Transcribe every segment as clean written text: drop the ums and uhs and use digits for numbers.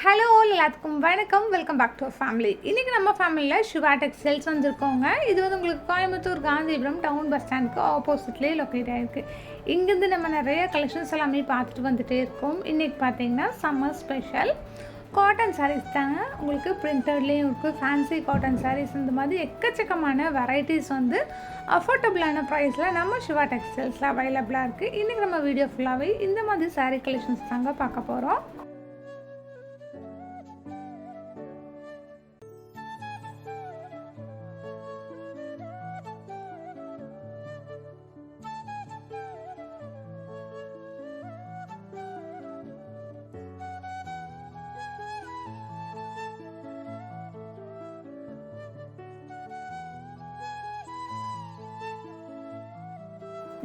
Hello எல்லாத்துக்கும் வணக்கம். Welcome back to family. இன்றைக்கி நம்ம ஃபேமிலியில் சிவா டெக்ஸ்டைல்ஸ் வந்துருக்கோங்க. இது வந்து உங்களுக்கு கோயம்புத்தூர் காந்திபுரம் டவுன் பஸ் ஸ்டாண்டுக்கு ஆப்போசிட்லேயே லொக்கேட் ஆகிருக்கு. இங்கேருந்து நம்ம நிறைய கலெக்ஷன்ஸ் எல்லாமே பார்த்துட்டு வந்துகிட்டே இருக்கோம். இன்றைக்கி பார்த்தீங்கன்னா சம்மர் ஸ்பெஷல் காட்டன் சாரீஸ் தாங்க. உங்களுக்கு பிரிண்டட்லேயும் இருக்குது, ஃபேன்சி காட்டன் சாரீஸ், இந்த மாதிரி எக்கச்சக்கமான வெரைட்டிஸ் வந்து அஃபோர்டபுளான ப்ரைஸில் நம்ம சிவா டெக்ஸ்டைல்ஸில் அவைலபிளாக இருக்குது. இன்றைக்கி நம்ம வீடியோ ஃபுல்லாகவே இந்த மாதிரி சாரீ கலெக்ஷன்ஸ் தாங்க பார்க்க போகிறோம்.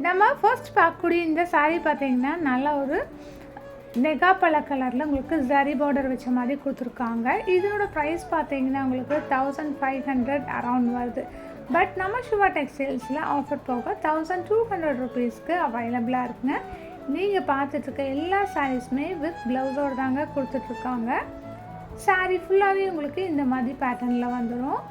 நம்ம ஃபர்ஸ்ட் பார்க்கக்கூடிய இந்த சாரீ பார்த்தீங்கன்னா நல்ல ஒரு நெகாப்பழ கலரில் உங்களுக்கு ஜரி பார்டர் வச்ச மாதிரி கொடுத்துருக்காங்க. இதோட ப்ரைஸ் பார்த்தீங்கன்னா உங்களுக்கு 1500 அரௌண்ட் வருது. பட் நம்ம சிவா டெக்ஸ்டைல்ஸில் ஆஃபர் போக 1200 ருபீஸ்க்கு அவைலபிளாக இருக்குங்க. நீங்கள் பார்த்துட்ருக்க எல்லா சாரீஸுமே வித் ப்ளவுஸோடு தாங்க கொடுத்துட்ருக்காங்க. சாரீ ஃபுல்லாகவே உங்களுக்கு இந்த மாதிரி பேட்டர்னில் வந்துடும்.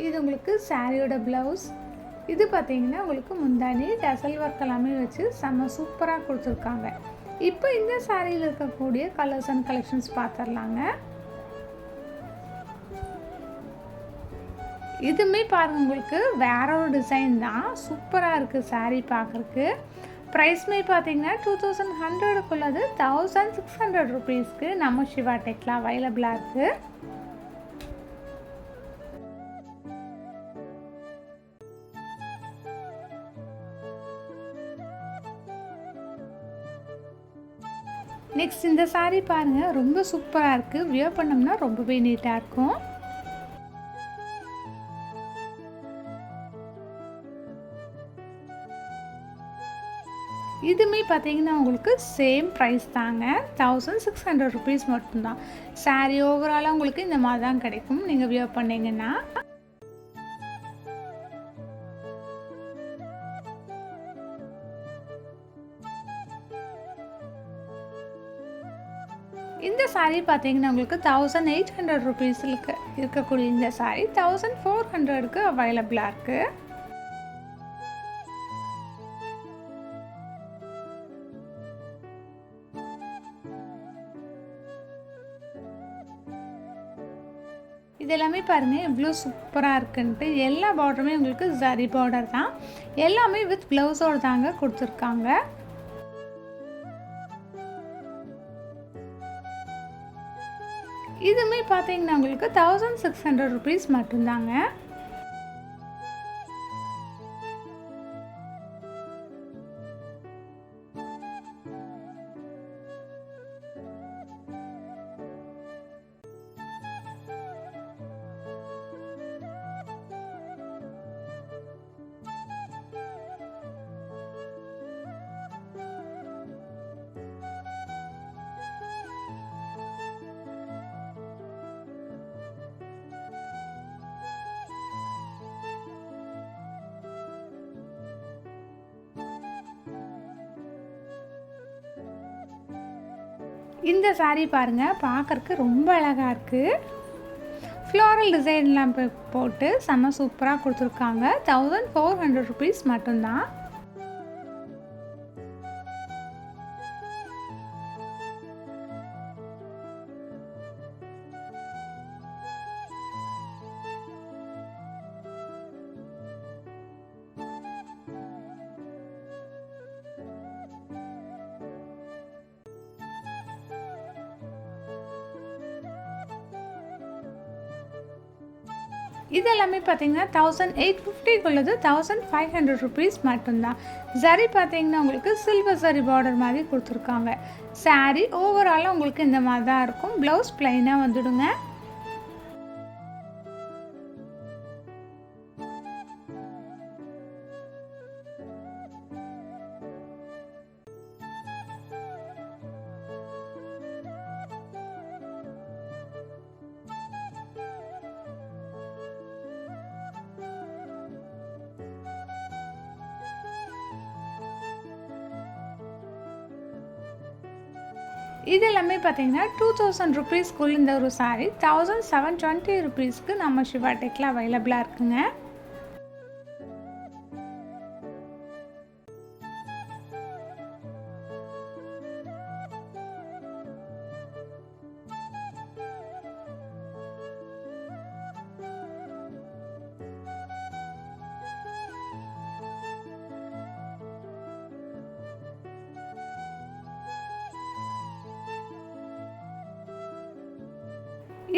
இது உங்களுக்கு சாரியோட ப்ளவுஸ். இது பார்த்தீங்கன்னா உங்களுக்கு முந்தானி டசல் ஒர்க் எல்லாமே வச்சு செம்ம சூப்பராக கொடுத்துருக்காங்க. இப்போ இந்த சாரியில் இருக்கக்கூடிய கலர்ஸ் அண்ட் கலெக்ஷன்ஸ் பார்த்துடலாங்க. இதுவுமே பாருங்கள், உங்களுக்கு வேற ஒரு டிசைன் தான், சூப்பராக இருக்குது சாரீ பார்க்குறக்கு. ப்ரைஸ்மே பார்த்தீங்கன்னா 2100க்குள்ளது 1600 ருபீஸ்க்கு நம்ம சிவா டெக்கில் அவைலபிளாக இருக்குது. நெக்ஸ்ட் இந்த சாரீ பாருங்கள், ரொம்ப சூப்பராக இருக்குது. வியர் பண்ணோம்னா ரொம்பவே நீட்டாக இருக்கும். இதுவுமே பார்த்தீங்கன்னா உங்களுக்கு சேம் ப்ரைஸ் தாங்க, 1600 ருபீஸ் மட்டும்தான். சாரீ ஓவராலாக உங்களுக்கு இந்த மாதிரி தான் கிடைக்கும் நீங்கள் வியர் பண்ணிங்கன்னா. இந்த சாரீ பார்த்தீங்கன்னா உங்களுக்கு 1800 ருபீஸுக்கு இருக்கக்கூடிய இந்த சாரீ 1400க்கு அவைலபிளாக இருக்குது. இது எல்லாமே பாருங்கள் எவ்வளோ சூப்பராக இருக்குன்ட்டு. எல்லா பார்டருமே உங்களுக்கு ஜரி பார்டர் தான், எல்லாமே வித் ப்ளவுஸோடு தாங்க கொடுத்துருக்காங்க. இதுவுமே பார்த்தீங்கன்னா உங்களுக்கு 1600 ருபீஸ் மட்டும்தாங்க. இந்த சாரீ பாருங்கள், பார்க்குறக்கு ரொம்ப அழகாக இருக்குது. ஃப்ளோரல் டிசைன்லாம் போட்டு செம்ம சூப்பராக கொடுத்துருக்காங்க. 1400 ருபீஸ் மட்டும்தான். இது எல்லாமே பார்த்தீங்கன்னா 1850க்குள்ளது 1500 ருபீஸ் மட்டும்தான். ஜரி பார்த்தீங்கன்னா உங்களுக்கு சில்வர் ஜரி பார்டர் மாதிரி கொடுத்துருக்காங்க. சாரீ ஓவராலாக உங்களுக்கு இந்த மாதிரி தான் இருக்கும். ப்ளவுஸ் ப்ளைனாக வந்துடுங்க. இது எல்லாமே பார்த்தீங்கன்னா 2000 ருபீஸ்க்குள்ள இந்த ஒரு சாரீ 1720 ருபீஸ்க்கு நம்ம சிவா டெக்கில் அவைலபிளாக இருக்குங்க.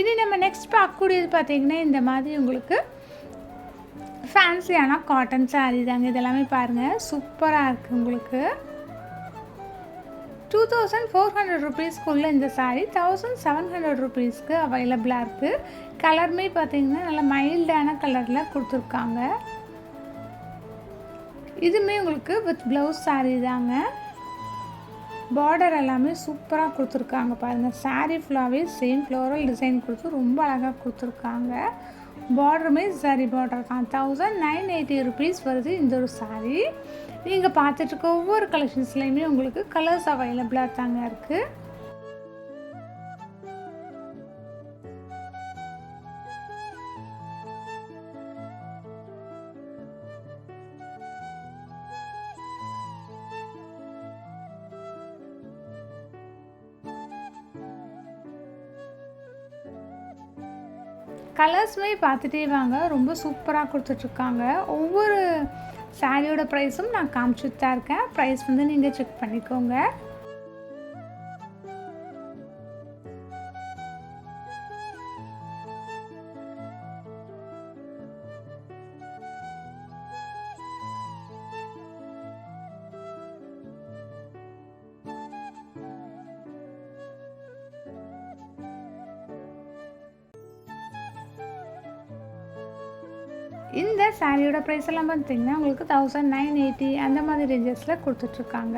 இது நம்ம நெக்ஸ்ட் பார்க்கக்கூடியது பார்த்தீங்கன்னா இந்த மாதிரி உங்களுக்கு ஃபேன்சியான காட்டன் சாரீ தாங்க. இதெல்லாமே பாருங்கள் சூப்பராக இருக்குது. உங்களுக்கு 2400 ருபீஸ்க்குள்ளே இந்த சாரீ 1700 ருபீஸ்க்கு அவைலபிளாக இருக்குது. கலருமே பார்த்தீங்கன்னா நல்லா மைல்டான கலரில் கொடுத்துருக்காங்க. இதுவுமே உங்களுக்கு வித் ப்ளவுஸ் சாரீ தாங்க. பார்டர் எல்லாமே சூப்பராக கொடுத்துருக்காங்க பாருங்கள். சாரீ ஃபுல்லாகவே சேம் ஃப்ளோரல் டிசைன் கொடுத்து ரொம்ப அழகாக கொடுத்துருக்காங்க. பார்டருமே சாரீ பார்டர் தான். 1980 ருபீஸ் வருது இந்த ஒரு சாரீ. நீங்கள் பார்த்துட்ருக்க ஒவ்வொரு கலெக்ஷன்ஸ்லேயுமே உங்களுக்கு கலர்ஸ் அவைலபிளாக தாங்க இருக்குது. கலர்ஸுமே பார்த்துட்டே வாங்க, ரொம்ப சூப்பராக கொடுத்துட்ருக்காங்க. ஒவ்வொரு சாரியோட ப்ரைஸும் நான் காமிச்சிட்டு தான் இருக்கேன். ப்ரைஸ் வந்து நீங்கள் செக் பண்ணிக்கோங்க. இந்த சாரியோட ப்ரைஸ் எல்லாம் பார்த்தீங்கன்னா உங்களுக்கு 1980 அந்த மாதிரி ரேஞ்சஸில் கொடுத்துட்ருக்காங்க.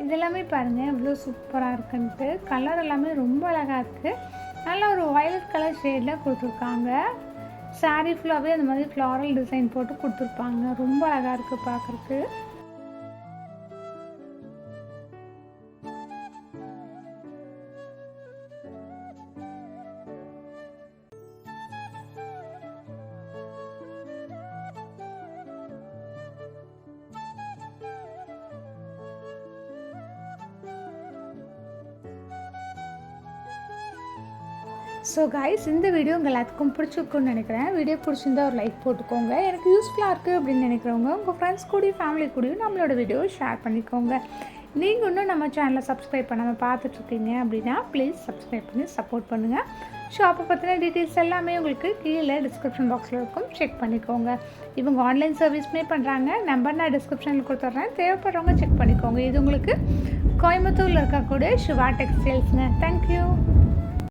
இதெல்லாமே பாருங்கள் எவ்வளோ சூப்பராக இருக்குன்ட்டு. கலர் எல்லாமே ரொம்ப அழகாக இருக்குது. நல்ல ஒரு வயலட் கலர் ஷேடில் கொடுத்துருக்காங்க. சாரீ ஃபுல்லாகவே அந்த மாதிரி ஃப்ளாரல் டிசைன் போட்டு கொடுத்துருப்பாங்க. ரொம்ப அழகாக இருக்குது பார்க்குறக்கு. ஸோ கைஸ், இந்த வீடியோ உங்கள் எல்லாத்துக்கும் பிடிச்சிருக்குன்னு நினைக்கிறேன். வீடியோ பிடிச்சிருந்தா ஒரு லைக் போட்டுக்கோங்க. எனக்கு யூஸ்ஃபுல்லாக இருக்குது அப்படின்னு நினைக்கிறவங்க உங்கள் ஃப்ரெண்ட்ஸ் கூடயும் ஃபேமிலி கூடயும் நம்மளோட வீடியோவை ஷேர் பண்ணிக்கோங்க. நீங்கள் இன்னும் நம்ம சேனலை சப்ஸ்கிரைப் பண்ணாமல் பார்த்துட்ருக்கீங்க அப்படின்னா ப்ளீஸ் சப்ஸ்கிரைப் பண்ணி சப்போர்ட் பண்ணுங்கள். ஷாப்பை பற்றின டீட்டெயில்ஸ் எல்லாமே உங்களுக்கு கீழே டிஸ்கிரிப்ஷன் பாக்ஸில் இருக்கும், செக் பண்ணிக்கோங்க. இவங்க ஆன்லைன் சர்வீஸ்மே பண்ணுறாங்க. நம்பர் நான் டிஸ்கிரிப்ஷனில் கொடுத்துட்றேன், தேவைப்படுறவங்க செக் பண்ணிக்கோங்க. இது உங்களுக்கு கோயம்புத்தூரில் இருக்கக்கூடிய சிவா டெக்ஸ்டைல்ஸுங்க. தேங்க்யூ.